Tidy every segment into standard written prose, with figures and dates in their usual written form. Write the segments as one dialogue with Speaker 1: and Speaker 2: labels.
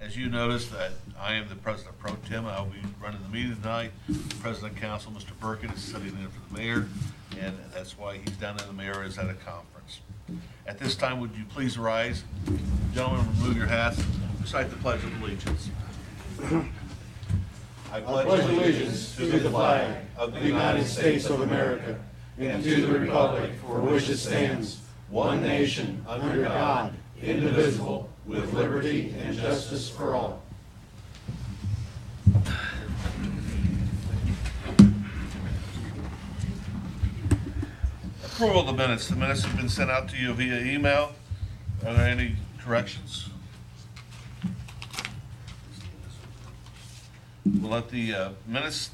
Speaker 1: As you noticed, that I am the President Pro Tem. I'll be running the meeting tonight. President of Council, Mr. Burkett, is sitting in for the mayor, and that's why he's down there. The mayor is at a conference. At this time, would you please rise? Gentlemen, remove your hats and recite the Pledge of Allegiance.
Speaker 2: I pledge allegiance to the flag of the United States of America and to the republic for which it stands, one nation, under God, indivisible, with liberty and justice for all.
Speaker 1: Approval of the minutes. The minutes have been sent out to you via email. Are there any corrections? We'll let the minutes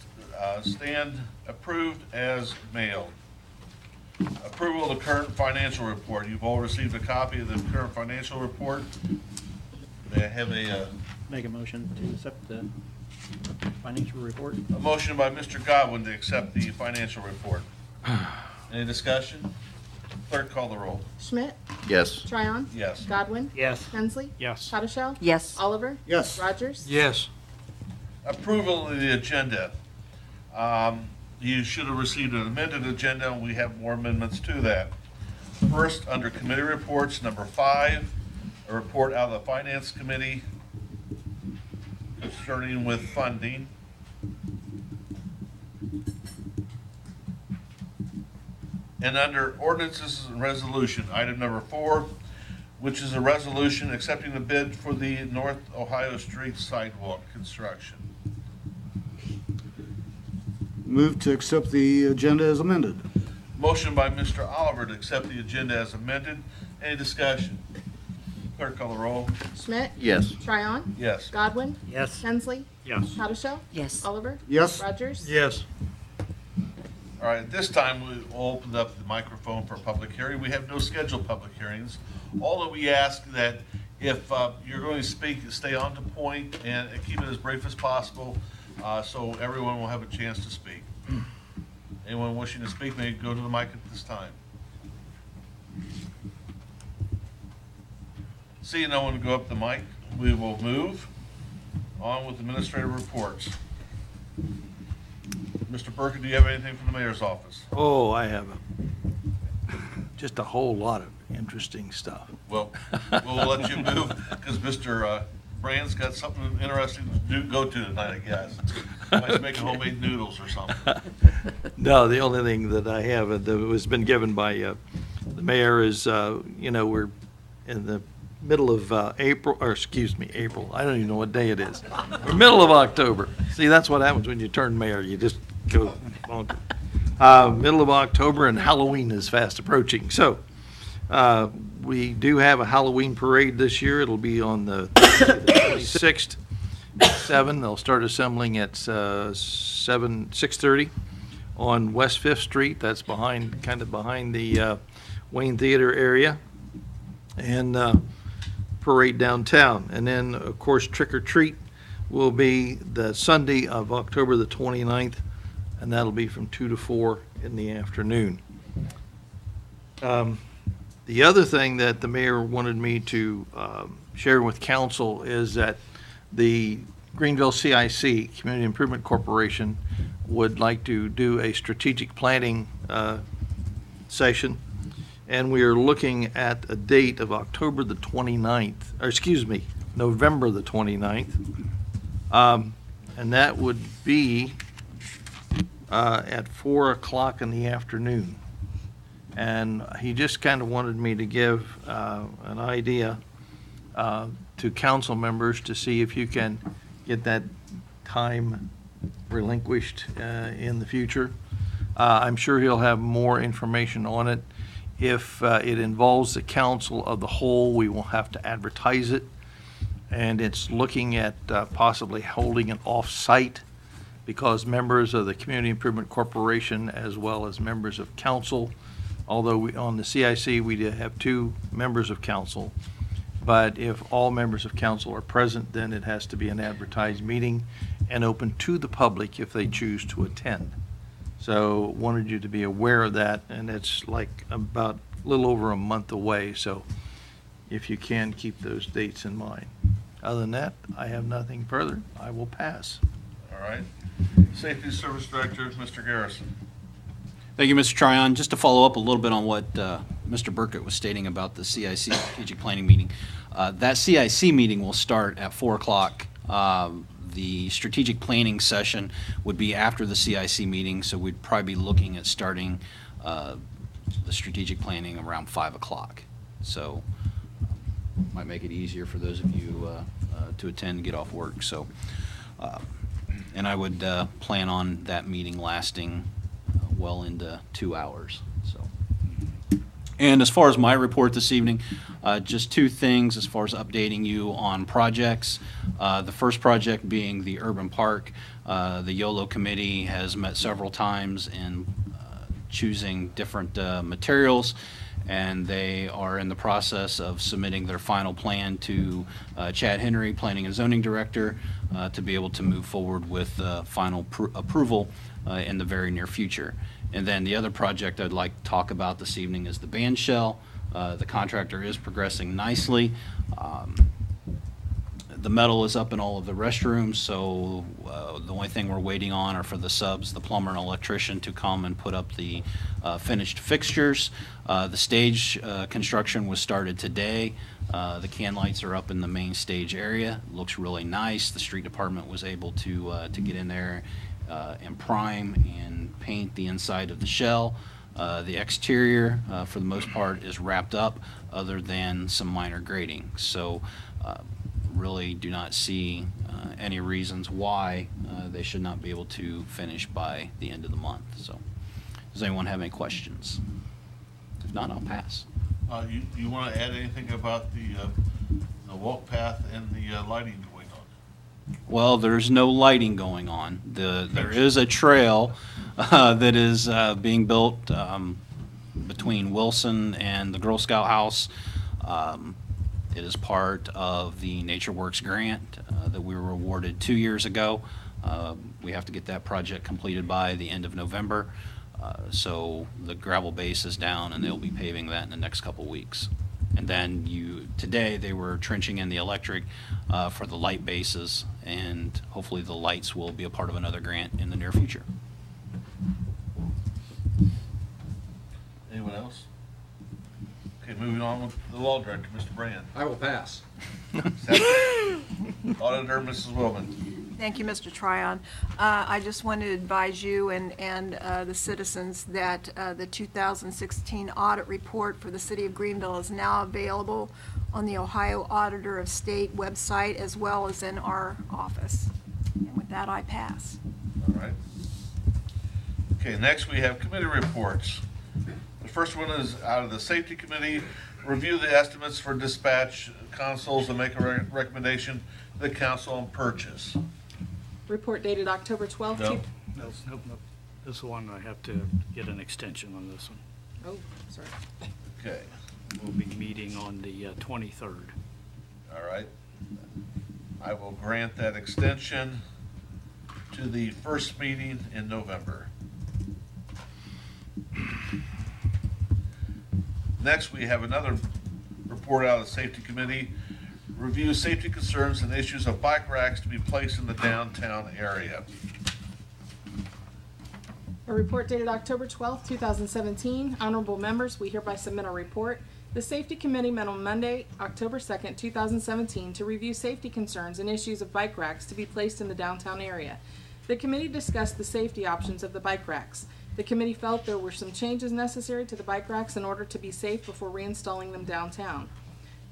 Speaker 1: stand approved as mailed. Approval of the current financial report. You've all received a copy of the current financial report. May I have
Speaker 3: Make a motion to accept the financial report.
Speaker 1: a motion by Mr. Godwin to accept the financial report? Any discussion? Clerk, call the roll.
Speaker 4: Schmidt,
Speaker 5: Yes.
Speaker 4: Tryon,
Speaker 1: Yes.
Speaker 4: Godwin,
Speaker 3: Yes.
Speaker 4: Hensley,
Speaker 3: Yes.
Speaker 4: Pettichel,
Speaker 6: Yes.
Speaker 4: Oliver,
Speaker 2: Yes.
Speaker 4: Rogers,
Speaker 3: Yes.
Speaker 1: Approval of the agenda. You should have received an amended agenda, and we have more amendments to that. First, under committee reports, number 5, a report out of the Finance Committee concerning with funding. And under ordinances and resolution, item number 4, which is a resolution accepting the bid for the North Ohio Street sidewalk construction.
Speaker 2: Move to accept the agenda as amended.
Speaker 1: Motion by Mr. Oliver to accept the agenda as amended. Any discussion? Clerk, call the roll.
Speaker 4: Schmidt,
Speaker 5: Yes.
Speaker 4: Tryon,
Speaker 1: Yes.
Speaker 4: Godwin,
Speaker 3: Yes.
Speaker 4: Hensley,
Speaker 3: Yes.
Speaker 4: Pettichel,
Speaker 6: Yes.
Speaker 4: Oliver,
Speaker 2: Yes.
Speaker 4: Rogers,
Speaker 3: Yes.
Speaker 1: All right, at this time, we will open up the microphone for public hearing. We have no scheduled public hearings. All that we ask that if you're going to speak, stay on to point and keep it as brief as possible, so everyone will have a chance to speak. Anyone wishing to speak may go to the mic at this time. Seeing no one go up the mic, we will move on with administrative reports. Mr. Burkett, do you have anything from the mayor's office?
Speaker 7: Oh, I have just a whole lot of interesting stuff.
Speaker 1: Well, we'll let you move because Mr. Brand's got something interesting to go to tonight, I guess. He's making homemade noodles or something.
Speaker 7: No, the only thing that I have that was been given by the mayor is, we're in the middle of April, or excuse me, April. I don't even know what day it is. We're middle of October. See, that's what happens when you turn mayor. You just go bonkers. Middle of October, and Halloween is fast approaching. So we do have a Halloween parade this year. It'll be on the 26th at 7. They'll start assembling at 6:30 on West 5th Street. That's kind of behind the Wayne Theater area. And parade downtown. And then, of course, Trick or Treat will be the Sunday of October the 29th, and that'll be from 2 to 4 in the afternoon. The other thing that the mayor wanted me to share with council is that the Greenville CIC, Community Improvement Corporation, would like to do a strategic planning session. And we are looking at a date of October the 29th, or excuse me, November the 29th. And that would be at 4 o'clock in the afternoon. And he just kind of wanted me to give an idea to council members to see if you can get that time relinquished in the future. I'm sure he'll have more information on it. If it involves the council of the whole, we will have to advertise it. And it's looking at possibly holding it off-site because members of the Community Improvement Corporation as well as members of council, although on the CIC we did have 2 members of council, but if all members of council are present, then it has to be an advertised meeting and open to the public if they choose to attend. So wanted you to be aware of that, and it's like about a little over a month away, so if you can, keep those dates in mind. Other than that, I have nothing further. I will pass.
Speaker 1: All right. Safety Service Director, Mr. Garrison.
Speaker 4: Thank you, Mr. Tryon. Just to follow up a little bit on what Mr. Burkett was stating about the CIC strategic planning meeting. That CIC meeting will start at 4 o'clock. The strategic planning session would be after the CIC meeting, so we'd probably be looking at starting the strategic planning around 5 o'clock. So might make it easier for those of you to attend and get off work. So, and I would plan on that meeting lasting well into 2 hours. So, and as far as my report this evening, just two things as far as updating you on projects. The first project being the urban park. The YOLO committee has met several times in choosing different materials, and they are in the process of submitting their final plan to Chad Henry, Planning and Zoning Director, to be able to move forward with final approval in the very near future. And then the other project I'd like to talk about this evening is the band shell. The contractor is progressing nicely. The metal is up in all of the restrooms, so the only thing we're waiting on are for the subs, the plumber and electrician, to come and put up the finished fixtures. The stage construction was started today. The can lights are up in the main stage area. Looks really nice. The street department was able to get in there and prime and paint the inside of the shell. The exterior, for the most part, is wrapped up, other than some minor grading. So really do not see any reasons why they should not be able to finish by the end of the month. So does anyone have any questions? If not, I'll pass.
Speaker 1: You want to add anything about the walk path and the lighting going on?
Speaker 4: Well, there's no lighting going on. There is a trail that is being built between Wilson and the Girl Scout house. It is part of the NatureWorks grant that we were awarded 2 years ago. We have to get that project completed by the end of November. So the gravel base is down, and they'll be paving that in the next couple weeks. And then today they were trenching in the electric for the light bases, and hopefully the lights will be a part of another grant in the near future.
Speaker 1: Anyone else? Okay, moving on with the Law Director, Mr. Brand.
Speaker 5: I will pass.
Speaker 1: Auditor, Mrs. Willman.
Speaker 6: Thank you, Mr. Tryon. I just want to advise you and the citizens that the 2016 audit report for the City of Greenville is now available on the Ohio Auditor of State website, as well as in our office. And with that, I pass.
Speaker 1: All right. Okay, next we have committee reports. The first one is out of the Safety Committee. Review the estimates for dispatch consoles and make a recommendation to the council on purchase.
Speaker 8: Report dated October 12th.
Speaker 1: No.
Speaker 3: Nope. This is one I have to get an extension on this one.
Speaker 8: Oh, sorry.
Speaker 1: Okay,
Speaker 3: We'll be meeting on the 23rd.
Speaker 1: all right. I will grant that extension to the first meeting in November. Next, we have another report out of the Safety Committee. Review safety concerns and issues of bike racks to be placed in the downtown area.
Speaker 8: A report dated October 12th, 2017. Honorable members, we hereby submit our report. The Safety Committee met on Monday, October 2nd, 2017, to review safety concerns and issues of bike racks to be placed in the downtown area. The committee discussed the safety options of the bike racks. The committee felt there were some changes necessary to the bike racks in order to be safe before reinstalling them downtown.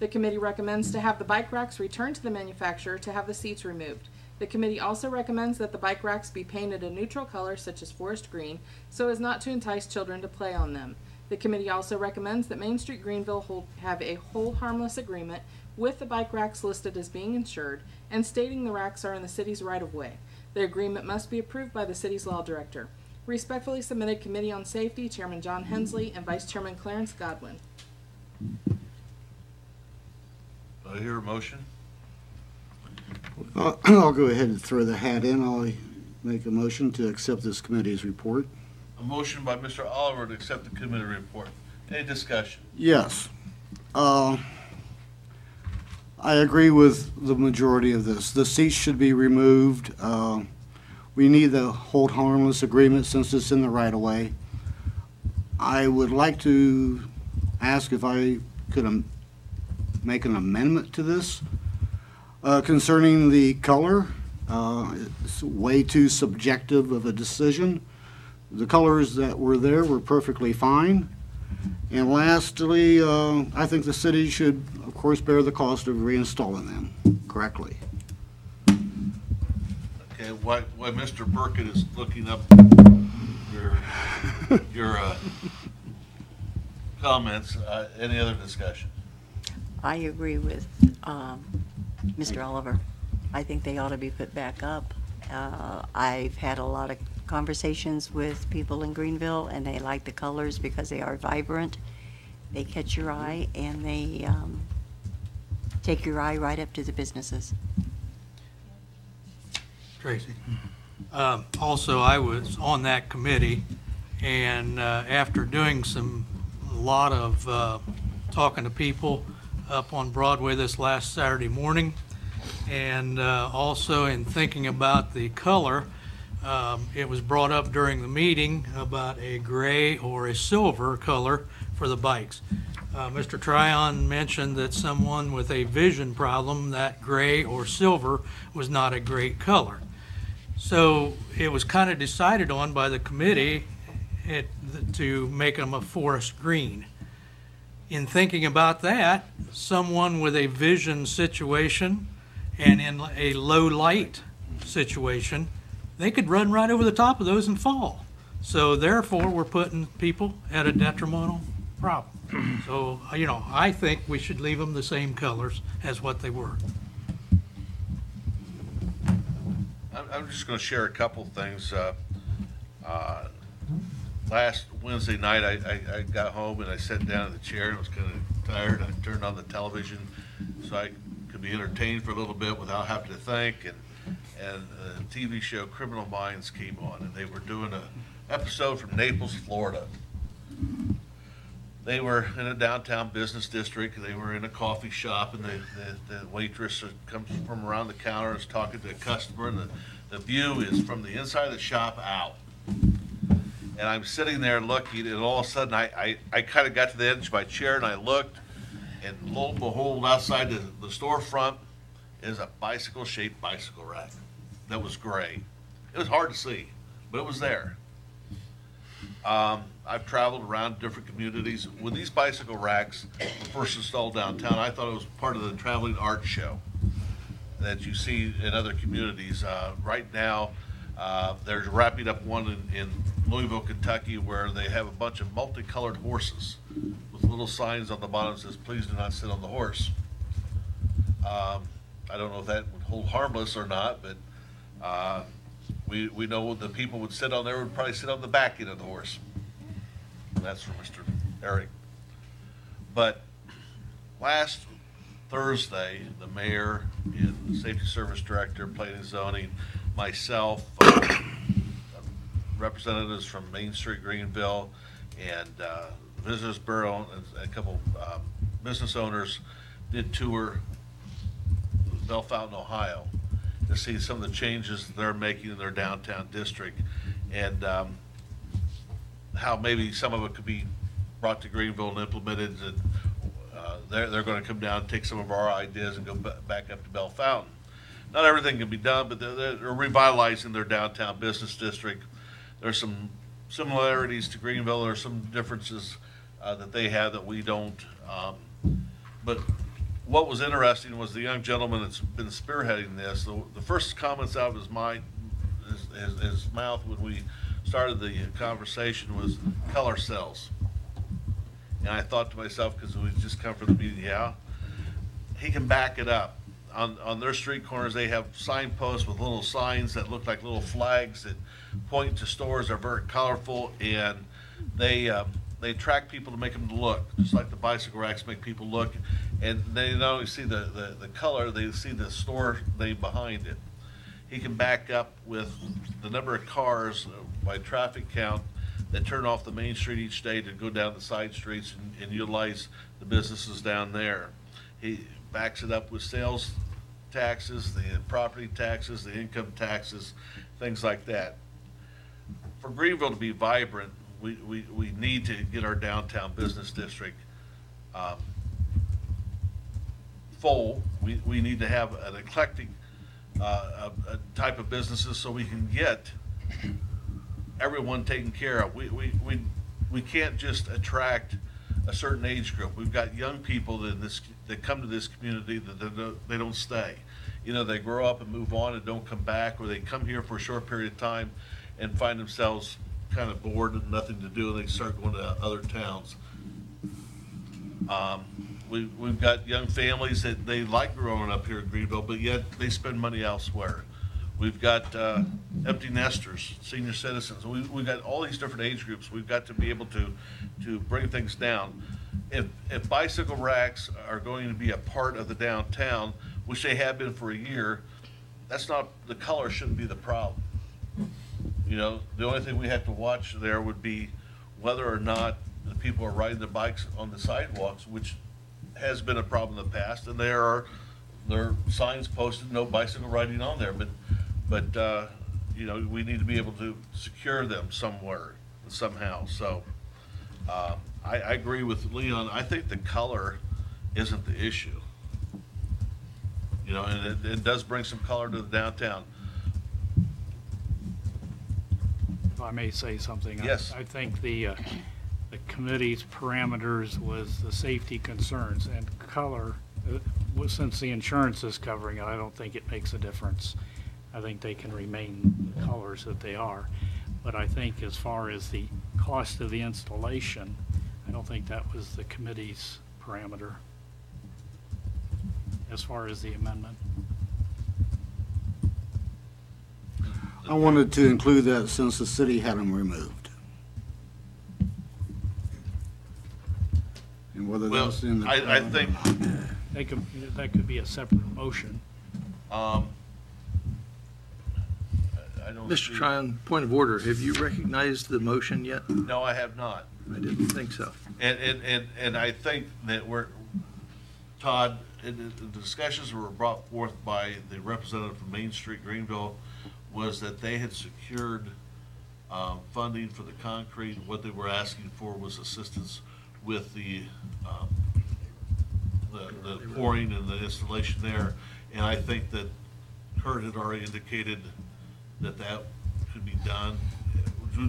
Speaker 8: The committee recommends to have the bike racks returned to the manufacturer to have the seats removed. The committee also recommends that the bike racks be painted a neutral color such as forest green so as not to entice children to play on them. The committee also recommends that Main Street Greenville have a hold harmless agreement with the bike racks listed as being insured and stating the racks are in the city's right-of-way. The agreement must be approved by the city's law director. Respectfully submitted, Committee on Safety, Chairman John Hensley and Vice Chairman Clarence Godwin.
Speaker 1: Do I hear a motion?
Speaker 2: I'll go ahead and throw the hat in. I'll make a motion to accept this committee's report.
Speaker 1: A motion by Mr. Oliver to accept the committee report. Any discussion?
Speaker 2: Yes.
Speaker 5: I agree with the majority of this. The seats should be removed. We need the hold harmless agreement since it's in the right of way. I would like to ask if I could make an amendment to this concerning the color. It's way too subjective of a decision. The colors that were there were perfectly fine. And lastly, I think the city should, of course, bear the cost of reinstalling them correctly.
Speaker 1: Okay, while Mr. Burkett is looking up your comments, any other discussion?
Speaker 9: I agree with Mr. Oliver. I think they ought to be put back up. I've had a lot of conversations with people in Greenville, and they like the colors because they are vibrant. They catch your eye, and they take your eye right up to the businesses.
Speaker 10: Tracy. Also, I was on that committee, and after doing a lot of talking to people up on Broadway this last Saturday morning, and also in thinking about the color, it was brought up during the meeting about a gray or a silver color for the bikes. Mr. Tryon mentioned that someone with a vision problem, that gray or silver was not a great color. So it was kind of decided on by the committee to make them a forest green. In thinking about that, someone with a vision situation and in a low light situation, they could run right over the top of those and fall. So therefore, we're putting people at a detrimental problem. So, I think we should leave them the same colors as what they were.
Speaker 1: I'm just going to share a couple things. Last Wednesday night, I got home and I sat down in the chair and was kind of tired. I turned on the television so I could be entertained for a little bit without having to think. And the TV show Criminal Minds came on, and they were doing an episode from Naples, Florida. They were in a downtown business district. They were in a coffee shop, and the waitress comes from around the counter, is talking to a customer, and the view is from the inside of the shop out. And I'm sitting there looking, and all of a sudden I kind of got to the edge of my chair, and I looked, and lo and behold, outside the storefront is a bicycle-shaped bicycle rack that was gray. It was hard to see, but it was there. I've traveled around different communities. When these bicycle racks were first installed downtown, I thought it was part of the traveling art show that you see in other communities. Right now, they're wrapping up one in Louisville, Kentucky, where they have a bunch of multicolored horses with little signs on the bottom that says, "Please do not sit on the horse." I don't know if that would hold harmless or not, but we know the people would sit on there would probably sit on the back end of the horse. And that's from Mr. Eric. But last Thursday, the mayor and the safety service director, planning and zoning, myself, representatives from Main Street, Greenville, and the Visitors Bureau, and a couple business owners did tour Bell Fountain, Ohio, to see some of the changes they're making in their downtown district, and how maybe some of it could be brought to Greenville and implemented. And they're going to come down and take some of our ideas and go back up to Bell Fountain. Not everything can be done, but they're revitalizing their downtown business district. There's some similarities to Greenville. There are some differences that they have that we don't. But what was interesting was the young gentleman that's been spearheading this. The first comments out of his mouth when we started the conversation was color cells. And I thought to myself, because we just come from the meeting, yeah, he can back it up. On their street corners, they have signposts with little signs that look like little flags that point to stores that are very colorful, and they attract people to make them look, just like the bicycle racks make people look. And they not only see the color, they see the store name behind it. He can back up with the number of cars by traffic count that turn off the main street each day to go down the side streets and utilize the businesses down there. backs it up with sales taxes, the property taxes, the income taxes, things like that. For Greenville to be vibrant, we need to get our downtown business district full. We need to have an eclectic a type of businesses so we can get everyone taken care of. We can't just attract a certain age group. We've got young people that come to this community that they don't stay. You know, they grow up and move on and don't come back, or they come here for a short period of time and find themselves kind of bored and nothing to do, and they start going to other towns. We've got young families that they like growing up here in Greenville, but yet they spend money elsewhere. We've got empty nesters, senior citizens. We've got all these different age groups. We've got to be able to bring things down. If bicycle racks are going to be a part of the downtown, which they have been for a year, the color shouldn't be the problem. You know, the only thing we have to watch there would be whether or not the people are riding their bikes on the sidewalks, which has been a problem in the past, and there are signs posted, no bicycle riding on there, but you know, we need to be able to secure them somewhere, somehow. So I agree with Leon. I think the color isn't the issue. You know, and it does bring some color to the downtown.
Speaker 11: If I may say something.
Speaker 1: Yes.
Speaker 11: I think the committee's parameters was the safety concerns and color. Since the insurance is covering it, I don't think it makes a difference. I think they can remain the colors that they are. But I think as far as the cost of the installation, I don't think that was the committee's parameter as far as the amendment.
Speaker 5: I wanted to include that since the city had them removed. And whether
Speaker 1: Well,
Speaker 5: that's in the.
Speaker 1: I think,
Speaker 11: That could be a separate motion.
Speaker 1: I don't
Speaker 7: Mr.
Speaker 1: see-
Speaker 7: Tryon, point of order, have you recognized the motion yet?
Speaker 1: No, I have not.
Speaker 7: I didn't think so.
Speaker 1: And I think that Todd, the discussions were brought forth by the representative from Main Street, Greenville, was that they had secured funding for the concrete. What they were asking for was assistance with the pouring and the installation there. And I think that Kurt had already indicated that could be done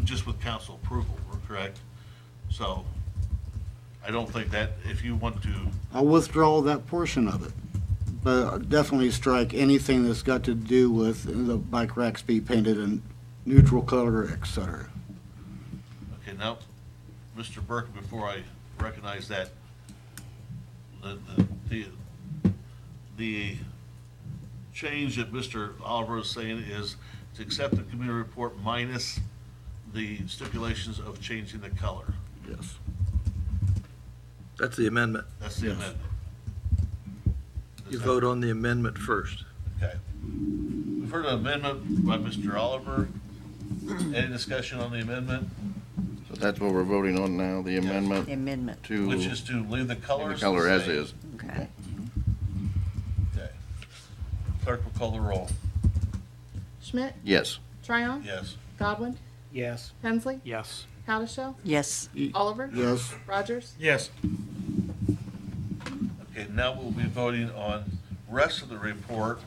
Speaker 1: just with council approval, correct? So I don't think that, if you want to,
Speaker 5: I'll withdraw that portion of it, but definitely strike anything that's got to do with the bike racks be painted in neutral color, et cetera.
Speaker 1: okay, now, Mr. Burke, before I recognize that, the change that Mr. Oliver is saying is to accept the committee report minus the stipulations of changing the color.
Speaker 5: Yes.
Speaker 7: That's the amendment.
Speaker 1: That's the
Speaker 5: Yes.
Speaker 1: amendment.
Speaker 7: You vote on the amendment first.
Speaker 1: Okay. We've heard an amendment by Mr. Oliver. Any discussion on the amendment?
Speaker 2: So that's what we're voting on now, the amendment
Speaker 9: The amendment.
Speaker 2: to.
Speaker 1: Which is to leave the
Speaker 2: the
Speaker 1: colors
Speaker 2: color
Speaker 1: the
Speaker 2: as
Speaker 1: same.
Speaker 2: is.
Speaker 9: Okay.
Speaker 1: Okay. Clerk will call the roll.
Speaker 8: Schmidt,
Speaker 2: Yes.
Speaker 8: Tryon,
Speaker 1: Yes.
Speaker 8: Godwin,
Speaker 3: Yes.
Speaker 8: Hensley,
Speaker 11: Yes.
Speaker 8: Howdishow,
Speaker 9: Yes.
Speaker 8: Oliver,
Speaker 5: Yes.
Speaker 8: Rogers.
Speaker 11: Yes.
Speaker 1: Okay, now we'll be voting on rest of the report,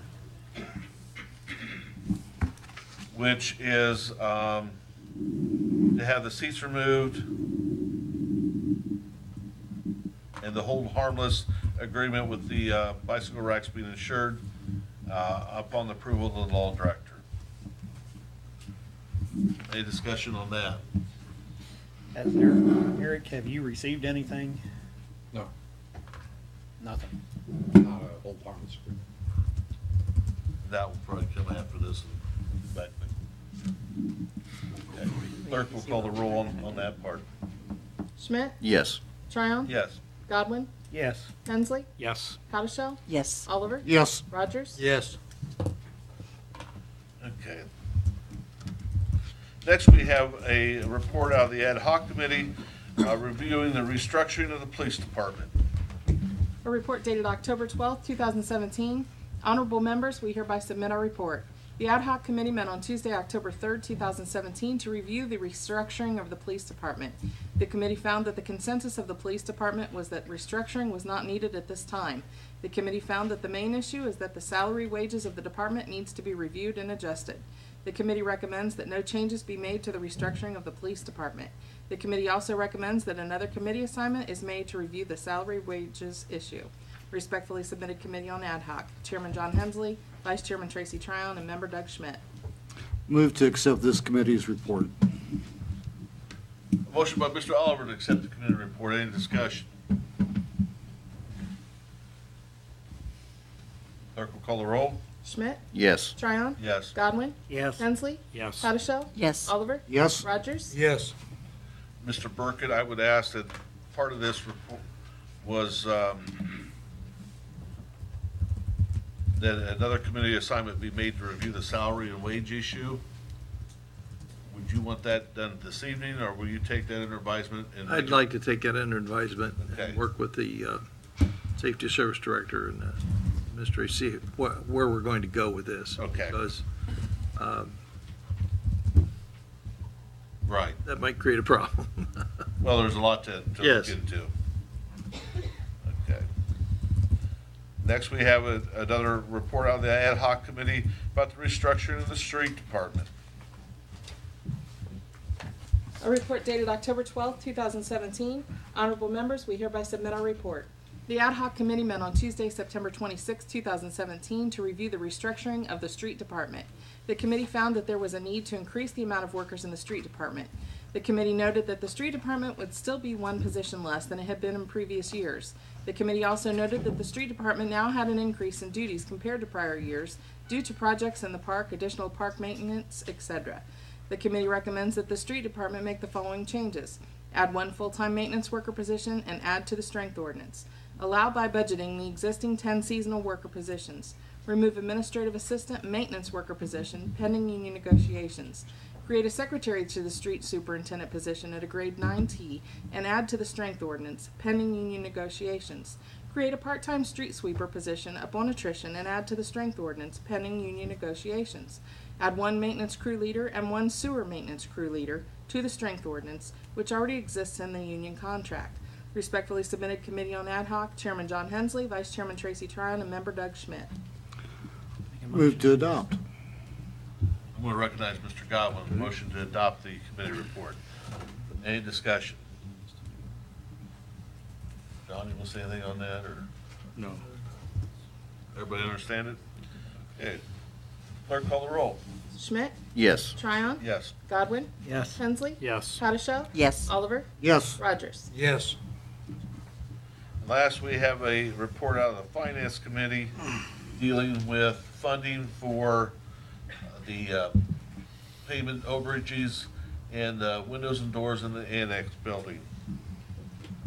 Speaker 1: which is to have the seats removed and the hold harmless agreement with the bicycle racks being insured upon the approval of the law director. Any discussion on that?
Speaker 3: Eric, have you received anything?
Speaker 12: No,
Speaker 3: Nothing.
Speaker 12: not a whole harmless agreement.
Speaker 1: That will probably come after this. But okay. Clerk will call the roll on that part.
Speaker 8: Schmidt,
Speaker 2: Yes.
Speaker 8: Tryon,
Speaker 1: Yes.
Speaker 8: Godwin,
Speaker 3: Yes.
Speaker 8: Hensley,
Speaker 11: Yes.
Speaker 8: Howdishow,
Speaker 9: Yes.
Speaker 8: Oliver,
Speaker 5: Yes.
Speaker 8: Rogers.
Speaker 10: Yes.
Speaker 1: Okay. Next, we have a report out of the ad hoc committee reviewing the restructuring of the police department.
Speaker 8: A report dated October 12, 2017. Honorable members, we hereby submit our report. The ad hoc committee met on Tuesday, October 3, 2017, to review the restructuring of the police department. The committee found that the consensus of the police department was that restructuring was not needed at this time. The committee found that the main issue is that the salary wages of the department needs to be reviewed and adjusted. The committee recommends that no changes be made to the restructuring of the police department. The committee also recommends that another committee assignment is made to review the salary wages issue. Respectfully submitted, Committee on Ad Hoc. Chairman John Hensley, Vice Chairman Tracy Tryon, and Member Doug Schmidt.
Speaker 5: Move to accept this committee's report.
Speaker 1: A motion by Mr. Oliver to accept the committee report. Any discussion? Clerk will call the roll.
Speaker 8: Schmidt,
Speaker 7: Yes.
Speaker 8: Tryon,
Speaker 1: Yes.
Speaker 8: Godwin,
Speaker 3: Yes.
Speaker 8: Hensley,
Speaker 11: Yes.
Speaker 8: Patashell,
Speaker 9: Yes.
Speaker 8: Oliver,
Speaker 5: Yes.
Speaker 8: Rogers.
Speaker 10: Yes.
Speaker 1: Mr. Burkett, I would ask that part of this report was that another committee assignment be made to review the salary and wage issue. Would you want that done this evening, or will you take that under advisement? And
Speaker 7: I'd like to take that under advisement
Speaker 1: Okay.
Speaker 7: and work with the Safety Service Director and Mr. see where we're going to go with this.
Speaker 1: Okay.
Speaker 7: Because
Speaker 1: Right.
Speaker 7: that might create a problem.
Speaker 1: Well, there's a lot to
Speaker 7: Yes.
Speaker 1: look into. Okay. Next, we have another report out of the ad hoc committee about the restructuring of the street department.
Speaker 8: A report dated October 12, 2017. Honorable members, we hereby submit our report. The ad hoc committee met on Tuesday, September 26, 2017, to review the restructuring of the street department. The committee found that there was a need to increase the amount of workers in the street department. The committee noted that the street department would still be one position less than it had been in previous years. The committee also noted that the street department now had an increase in duties compared to prior years due to projects in the park, additional park maintenance, etc. The committee recommends that the street department make the following changes. Add one full-time maintenance worker position and add to the strength ordinance. Allow by budgeting the existing 10 seasonal worker positions. Remove administrative assistant maintenance worker position pending union negotiations. Create a secretary to the street superintendent position at a grade 9T and add to the strength ordinance pending union negotiations. Create a part-time street sweeper position upon attrition and add to the strength ordinance pending union negotiations. Add one maintenance crew leader and one sewer maintenance crew leader to the strength ordinance, which already exists in the union contract. Respectfully submitted, Committee on Ad Hoc, Chairman John Hensley, Vice Chairman Tracy Tryon, and Member Doug Schmidt.
Speaker 5: Move to adopt.
Speaker 1: I'm going to recognize Mr. Godwin, a motion to adopt the committee report. Any discussion? John, you want to say anything on that, or
Speaker 3: No.
Speaker 1: everybody understand it? Okay. Clerk, call the roll.
Speaker 8: Schmidt,
Speaker 7: Yes.
Speaker 8: Tryon,
Speaker 1: Yes.
Speaker 8: Godwin,
Speaker 3: Yes.
Speaker 8: Hensley,
Speaker 11: Yes.
Speaker 8: Patashell,
Speaker 9: Yes.
Speaker 8: Oliver,
Speaker 5: Yes.
Speaker 8: Rogers.
Speaker 10: Yes.
Speaker 1: Last, we have a report out of the Finance Committee dealing with funding for the payment overages and windows and doors in the annex building.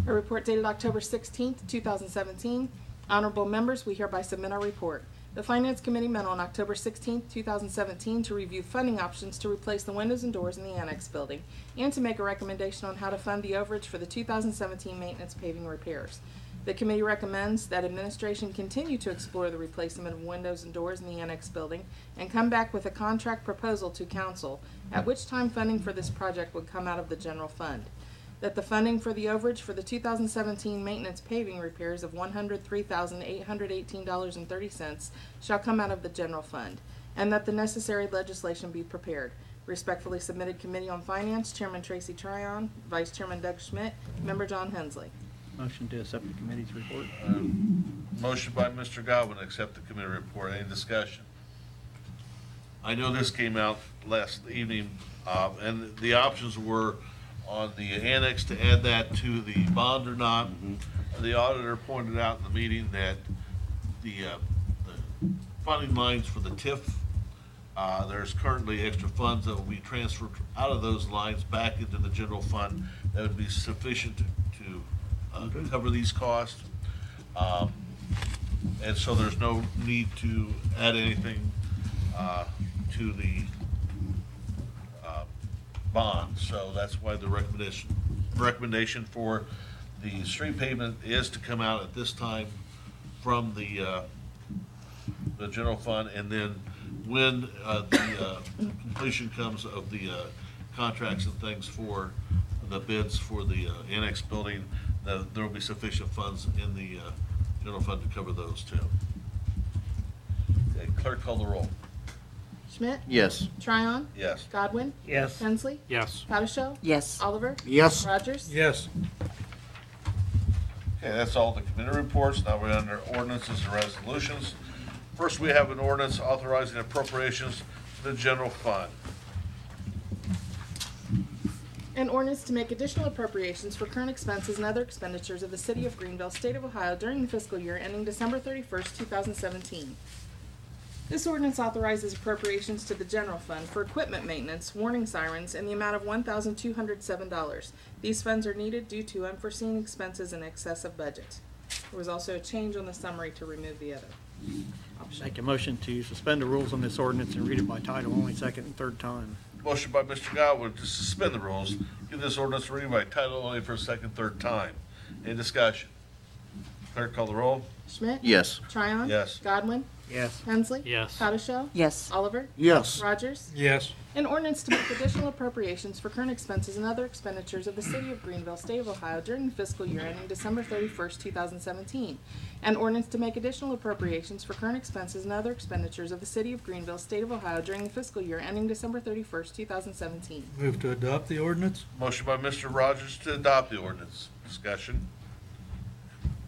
Speaker 8: A report dated October 16th, 2017. Honorable members, we hereby submit our report. The Finance Committee met on October 16th, 2017 to review funding options to replace the windows and doors in the annex building and to make a recommendation on how to fund the overage for the 2017 maintenance paving repairs. The committee recommends that administration continue to explore the replacement of windows and doors in the annex building and come back with a contract proposal to council, at which time funding for this project would come out of the general fund. That the funding for the overage for the 2017 maintenance paving repairs of $103,818.30 shall come out of the general fund, and that the necessary legislation be prepared. Respectfully submitted, Committee on Finance, Chairman Tracy Tryon, Vice Chairman Doug Schmidt, Member John Hensley.
Speaker 3: Motion to accept the committee's report.
Speaker 1: Motion by Mr. Godwin to accept the committee report. Any discussion? I know this came out last evening, and the options were on the annex to add that to the bond or not. The auditor pointed out in the meeting that the funding lines for the TIF, there's currently extra funds that will be transferred out of those lines back into the general fund that would be sufficient to cover these costs. And so there's no need to add anything to the bond. So that's why the recommendation for the street pavement is to come out at this time from the general fund, and then when the completion comes of the contracts and things for the bids for the annex building, there will be sufficient funds in the general fund to cover those too. Okay, clerk, call the roll.
Speaker 8: Schmidt?
Speaker 7: Yes.
Speaker 8: Tryon?
Speaker 1: Yes.
Speaker 8: Godwin?
Speaker 11: Yes.
Speaker 8: Hensley?
Speaker 11: Yes.
Speaker 8: Patachel?
Speaker 9: Yes.
Speaker 8: Oliver?
Speaker 5: Yes.
Speaker 8: Rogers?
Speaker 10: Yes.
Speaker 1: Okay, that's all the committee reports. Now we're under ordinances and resolutions. First, we have an ordinance authorizing appropriations to the general fund.
Speaker 8: An ordinance to make additional appropriations for current expenses and other expenditures of the City of Greenville, State of Ohio during the fiscal year ending December 31st, 2017. This ordinance authorizes appropriations to the general fund for equipment maintenance, warning sirens, in the amount of $1,207. These funds are needed due to unforeseen expenses in excess of budget. There was also a change on the summary to remove the other option.
Speaker 3: Make a motion to suspend the rules on this ordinance and read it by title only, second and third time.
Speaker 1: Motion by Mr. Godwin to suspend the rules, give this ordinance a reading by title only for a second, third time. Any discussion? Clerk, call the roll.
Speaker 8: Schmidt?
Speaker 7: Yes.
Speaker 8: Tryon?
Speaker 1: Yes.
Speaker 8: Godwin?
Speaker 3: Yes.
Speaker 8: Hensley?
Speaker 11: Yes.
Speaker 8: Patachel?
Speaker 9: Yes.
Speaker 8: Oliver?
Speaker 5: Yes.
Speaker 8: Rogers?
Speaker 10: Yes.
Speaker 8: An ordinance to make additional appropriations for current expenses and other expenditures of the City of Greenville, State of Ohio during the fiscal year ending December 31st, 2017. An ordinance to make additional appropriations for current expenses and other expenditures of the City of Greenville, State of Ohio during the fiscal year ending December 31st, 2017.
Speaker 10: Move to adopt the ordinance?
Speaker 1: Motion by Mr. Rogers to adopt the ordinance. Discussion.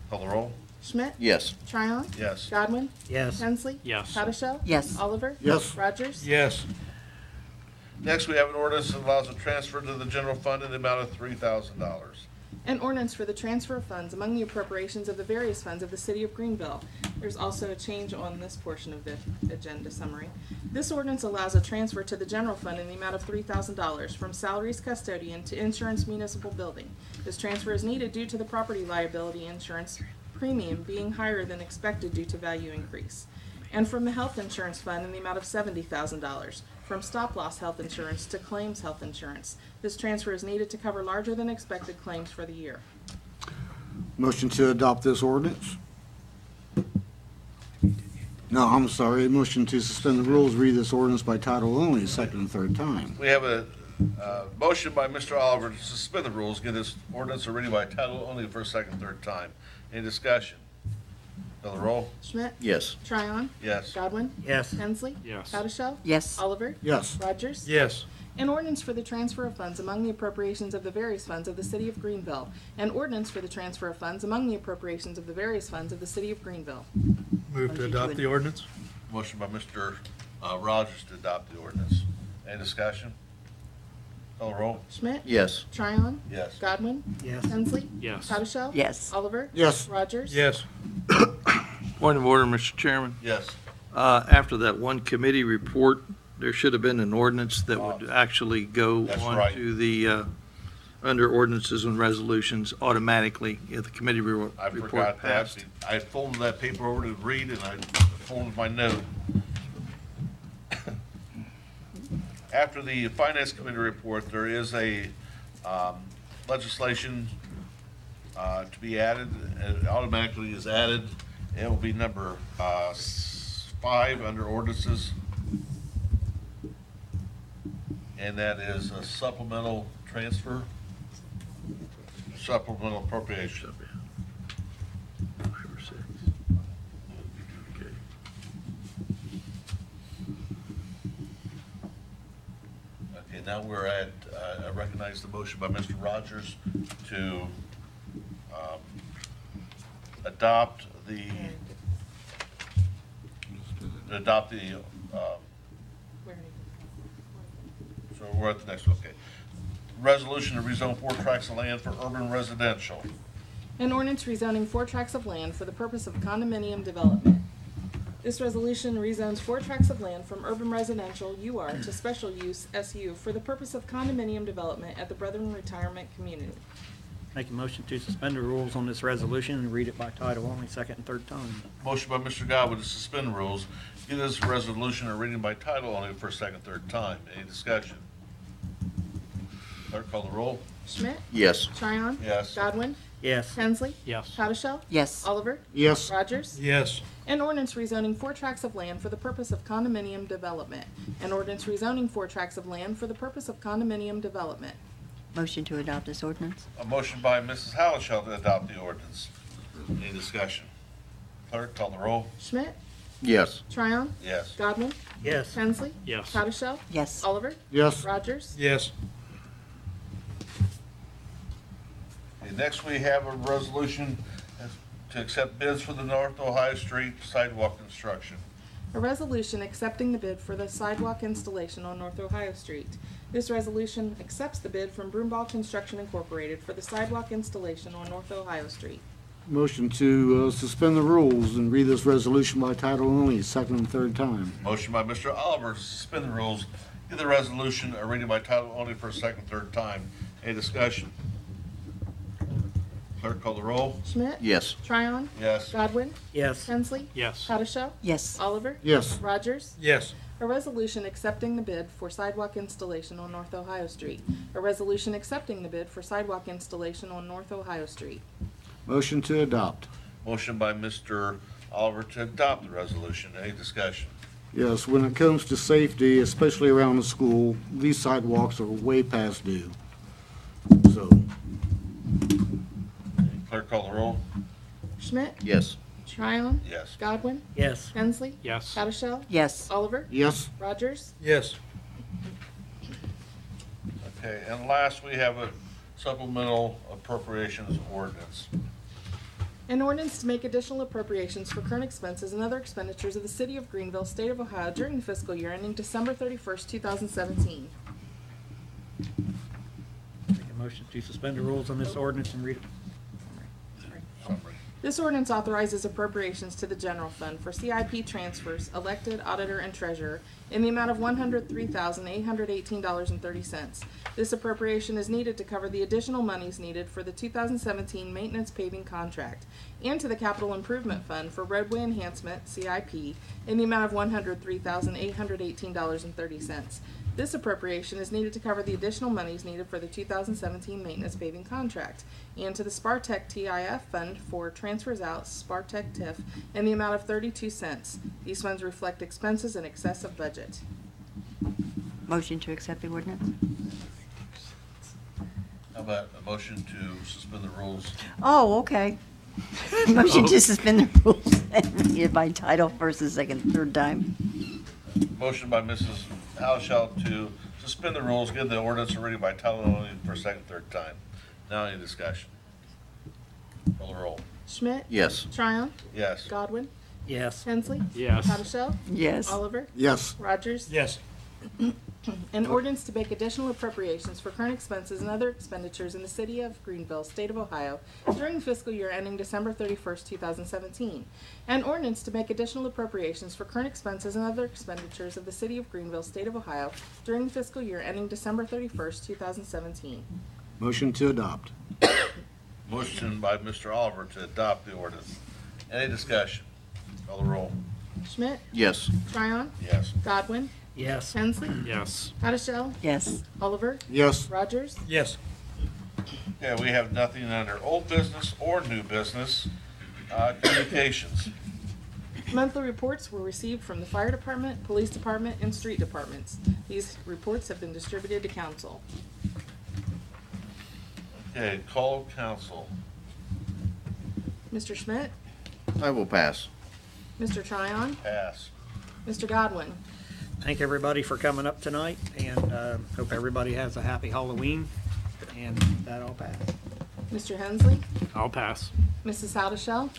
Speaker 1: Call the roll.
Speaker 8: Schmidt?
Speaker 7: Yes.
Speaker 8: Tryon?
Speaker 1: Yes.
Speaker 8: Godwin?
Speaker 3: Yes.
Speaker 8: Hensley?
Speaker 11: Yes.
Speaker 8: Patachel?
Speaker 9: Yes.
Speaker 8: Oliver?
Speaker 5: Yes.
Speaker 8: Rogers?
Speaker 10: Yes.
Speaker 1: Next, we have an ordinance that allows a transfer to the general fund in the amount of $3,000.
Speaker 8: An ordinance for the transfer of funds among the appropriations of the various funds of the City of Greenville. There's also a change on this portion of the agenda summary. This ordinance allows a transfer to the general fund in the amount of $3,000 from salaries custodian to insurance municipal building. This transfer is needed due to the property liability insurance premium being higher than expected due to value increase. And from the health insurance fund in the amount of $70,000, from stop-loss health insurance to claims health insurance. This transfer is needed to cover larger than expected claims for the year.
Speaker 5: Motion to adopt this ordinance? No, I'm sorry. Motion to suspend the rules, read this ordinance by title only, second and third time.
Speaker 1: We have a motion by Mr. Oliver to suspend the rules, give this ordinance a reading by title only the first, second, third time. Any discussion? Call the roll.
Speaker 8: Schmidt?
Speaker 7: Yes.
Speaker 8: Tryon?
Speaker 1: Yes.
Speaker 8: Godwin?
Speaker 3: Yes.
Speaker 8: Hensley?
Speaker 11: Yes.
Speaker 8: Patachel?
Speaker 9: Yes.
Speaker 8: Oliver?
Speaker 5: Yes.
Speaker 8: Rogers?
Speaker 10: Yes.
Speaker 8: An ordinance for the transfer of funds among the appropriations of the various funds of the City of Greenville. An ordinance for the transfer of funds among the appropriations of the various funds of the City of Greenville.
Speaker 10: Move to adopt the ordinance?
Speaker 1: Motion by Mr. Rogers to adopt the ordinance. Any discussion? Call the roll.
Speaker 8: Schmidt?
Speaker 7: Yes.
Speaker 8: Tryon?
Speaker 1: Yes.
Speaker 8: Godwin?
Speaker 3: Yes.
Speaker 8: Hensley?
Speaker 11: Yes.
Speaker 8: Patachel?
Speaker 9: Yes.
Speaker 8: Oliver?
Speaker 5: Yes.
Speaker 8: Rogers?
Speaker 10: Yes.
Speaker 7: Point of order, Mr. Chairman.
Speaker 1: Yes.
Speaker 7: After that one committee report, there should have been an ordinance that would actually go
Speaker 1: That's
Speaker 7: on
Speaker 1: right.
Speaker 7: to the, under ordinances and resolutions automatically if the committee
Speaker 1: I
Speaker 7: report
Speaker 1: forgot that.
Speaker 7: passed.
Speaker 1: I folded that paper over to read and I folded my note. After the Finance Committee report, there is a legislation to be added. It automatically is added. It will be number 5 under ordinances. And that is a supplemental transfer, supplemental appropriation.
Speaker 7: Okay.
Speaker 1: Okay, now we're at, I recognize the motion by Mr. Rogers to adopt the, so we're at the next one, okay. Resolution to rezone 4 tracts of land for urban residential.
Speaker 8: An ordinance rezoning 4 tracts of land for the purpose of condominium development. This resolution rezones 4 tracts of land from urban residential UR to special use SU for the purpose of condominium development at the Brethren Retirement Community.
Speaker 3: Make a motion to suspend the rules on this resolution and read it by title only, second and third time.
Speaker 1: Motion by Mr. Godwin to suspend the rules, give this resolution a reading by title only for second, third time. Any discussion? Clerk, call the roll.
Speaker 8: Schmidt?
Speaker 7: Yes.
Speaker 8: Tryon?
Speaker 1: Yes.
Speaker 8: Godwin?
Speaker 3: Yes.
Speaker 8: Hensley.
Speaker 11: Yes.
Speaker 8: Pashel.
Speaker 9: Yes.
Speaker 8: Oliver.
Speaker 5: Yes.
Speaker 8: Rogers.
Speaker 10: Yes.
Speaker 8: An ordinance rezoning 4 tracts of land for the purpose of condominium development. An ordinance rezoning 4 tracts of land for the purpose of condominium development.
Speaker 9: Motion to adopt this ordinance?
Speaker 1: A motion by Mrs. Howell to adopt the ordinance. Any discussion? Clerk, call the roll.
Speaker 8: Schmidt.
Speaker 2: Yes.
Speaker 8: Tryon.
Speaker 1: Yes.
Speaker 8: Godwin.
Speaker 3: Yes.
Speaker 8: Hensley.
Speaker 11: Yes.
Speaker 8: Pashel.
Speaker 9: Yes.
Speaker 8: Oliver.
Speaker 5: Yes.
Speaker 8: Rogers.
Speaker 10: Yes.
Speaker 1: Okay, next, we have a resolution to accept bids for the North Ohio Street sidewalk construction.
Speaker 8: A resolution accepting the bid for the sidewalk installation on North Ohio Street. This resolution accepts the bid from Broomball Construction Incorporated for the sidewalk installation on North Ohio Street.
Speaker 5: Motion to suspend the rules and read this resolution by title only, second and third time.
Speaker 1: Motion by Mr. Oliver to suspend the rules, give the resolution a reading by title only for a second, third time. Any discussion? Clerk, call the roll.
Speaker 8: Schmidt.
Speaker 2: Yes.
Speaker 8: Tryon.
Speaker 1: Yes.
Speaker 8: Godwin.
Speaker 3: Yes.
Speaker 8: Hensley.
Speaker 11: Yes.
Speaker 8: Pashel.
Speaker 9: Yes.
Speaker 8: Oliver.
Speaker 5: Yes.
Speaker 8: Rogers.
Speaker 10: Yes.
Speaker 8: A resolution accepting the bid for sidewalk installation on North Ohio Street. A resolution accepting the bid for sidewalk installation on North Ohio Street.
Speaker 5: Motion to adopt.
Speaker 1: Motion by Mr. Oliver to adopt the resolution. Any discussion?
Speaker 5: Yes, when it comes to safety, especially around the school, these sidewalks are way past due. So,
Speaker 1: Clerk, call the roll.
Speaker 8: Schmidt.
Speaker 2: Yes.
Speaker 8: Tryon.
Speaker 1: Yes.
Speaker 8: Godwin.
Speaker 3: Yes.
Speaker 8: Hensley.
Speaker 11: Yes.
Speaker 8: Pashel.
Speaker 9: Yes.
Speaker 8: Oliver.
Speaker 5: yes.
Speaker 8: Rogers.
Speaker 10: Yes.
Speaker 1: Okay, and last, we have a supplemental appropriations ordinance.
Speaker 8: An ordinance to make additional appropriations for current expenses and other expenditures of the City of Greenville, State of Ohio during the fiscal year ending December 31st, 2017.
Speaker 3: Make a motion to suspend the rules on this ordinance and read it.
Speaker 1: Summary.
Speaker 8: This ordinance authorizes appropriations to the general fund for CIP transfers, elected, auditor, and treasurer in the amount of $103,818.30. This appropriation is needed to cover the additional monies needed for the 2017 maintenance paving contract and to the capital improvement fund for roadway enhancement, CIP, in the amount of $103,818.30. This appropriation is needed to cover the additional monies needed for the 2017 maintenance paving contract and to the Spartech TIF fund for transfers out Spartech TIF in the amount of 32 cents. These funds reflect expenses in excess of budget.
Speaker 9: Motion to accept the ordinance?
Speaker 1: How about a motion to suspend the rules?
Speaker 9: Oh, okay. Motion to suspend the rules and read it by title first and second, third time.
Speaker 1: Motion by Mrs. Howell to suspend the rules, give the ordinance a reading by title only for a second, third time. Now any discussion? Call the roll.
Speaker 8: Schmidt.
Speaker 2: Yes.
Speaker 8: Tryon.
Speaker 1: Yes.
Speaker 8: Godwin.
Speaker 3: Yes.
Speaker 8: Hensley.
Speaker 11: Yes.
Speaker 8: Pashel.
Speaker 9: Yes.
Speaker 8: Oliver.
Speaker 5: Yes.
Speaker 8: Rogers.
Speaker 10: Yes.
Speaker 8: An ordinance to make additional appropriations for current expenses and other expenditures in the City of Greenville, State of Ohio during the fiscal year ending December 31st, 2017. An ordinance to make additional appropriations for current expenses and other expenditures of the City of Greenville, State of Ohio during the fiscal year ending December 31st, 2017.
Speaker 5: Motion to adopt.
Speaker 1: Motion by Mr. Oliver to adopt the ordinance. Any discussion? Call the roll.
Speaker 8: Schmidt.
Speaker 2: Yes.
Speaker 8: Tryon.
Speaker 1: Yes.
Speaker 8: Godwin.
Speaker 3: Yes.
Speaker 8: Hensley.
Speaker 11: Yes.
Speaker 8: Pashel.
Speaker 9: Yes.
Speaker 8: Oliver.
Speaker 5: Yes.
Speaker 8: Rogers.
Speaker 10: Yes.
Speaker 1: Okay, we have nothing under old business or new business. Communications.
Speaker 8: Monthly reports were received from the fire department, police department, and street departments. These reports have been distributed to council.
Speaker 1: Okay, call council.
Speaker 8: Mr. Schmidt,
Speaker 2: I will pass.
Speaker 8: Mr. Tryon,
Speaker 1: Pass.
Speaker 8: Mr. Godwin.
Speaker 3: Thank everybody for coming up tonight, and hope everybody has a happy Halloween, and that all pass.
Speaker 8: Mr. Hensley,
Speaker 11: I'll pass.
Speaker 8: Mrs. Howdeshell,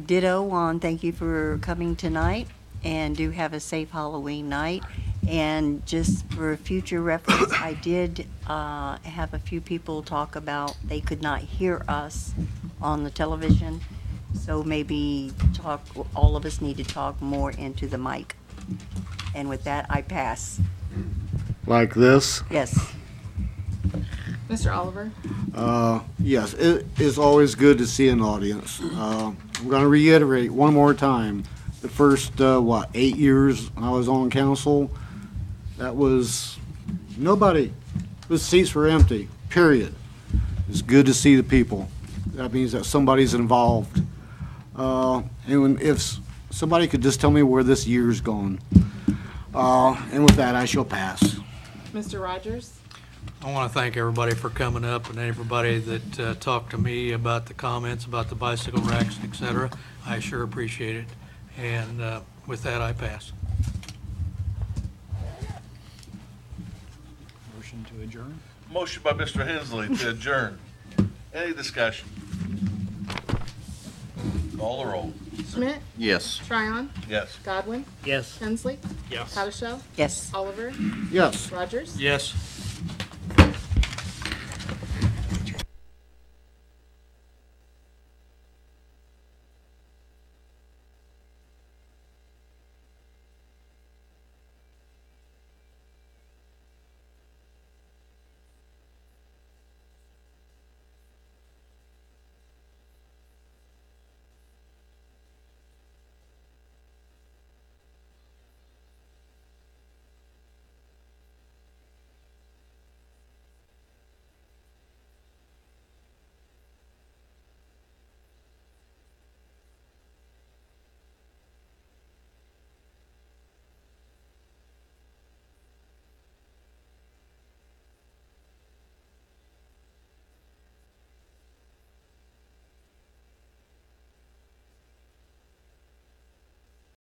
Speaker 9: Ditto on thank you for coming tonight, and do have a safe Halloween night. And just for future reference, I did have a few people talk about they could not hear us on the television. So maybe all of us need to talk more into the mic. And with that, I pass.
Speaker 5: Like this?
Speaker 9: Yes.
Speaker 8: Mr. Oliver,
Speaker 5: Yes, it is always good to see an audience. I'm going to reiterate one more time. The first, 8 years I was on council, that was nobody. The seats were empty, period. It's good to see the people. That means that somebody's involved. If somebody could just tell me where this year's gone. And with that, I shall pass.
Speaker 8: Mr. Rogers?
Speaker 10: I want to thank everybody for coming up and everybody that talked to me about the comments about the bicycle racks, et cetera. I sure appreciate it. And with that, I pass.
Speaker 11: Motion to adjourn?
Speaker 1: Motion by Mr. Hensley to adjourn. Any discussion? Call the roll.
Speaker 8: Schmidt?
Speaker 7: Yes.
Speaker 8: Tryon?
Speaker 1: Yes.
Speaker 8: Godwin?
Speaker 3: Yes.
Speaker 8: Hensley?
Speaker 11: Yes.
Speaker 8: Hottishell?
Speaker 9: Yes.
Speaker 8: Oliver?
Speaker 5: Yes.
Speaker 8: Rogers?
Speaker 10: Yes.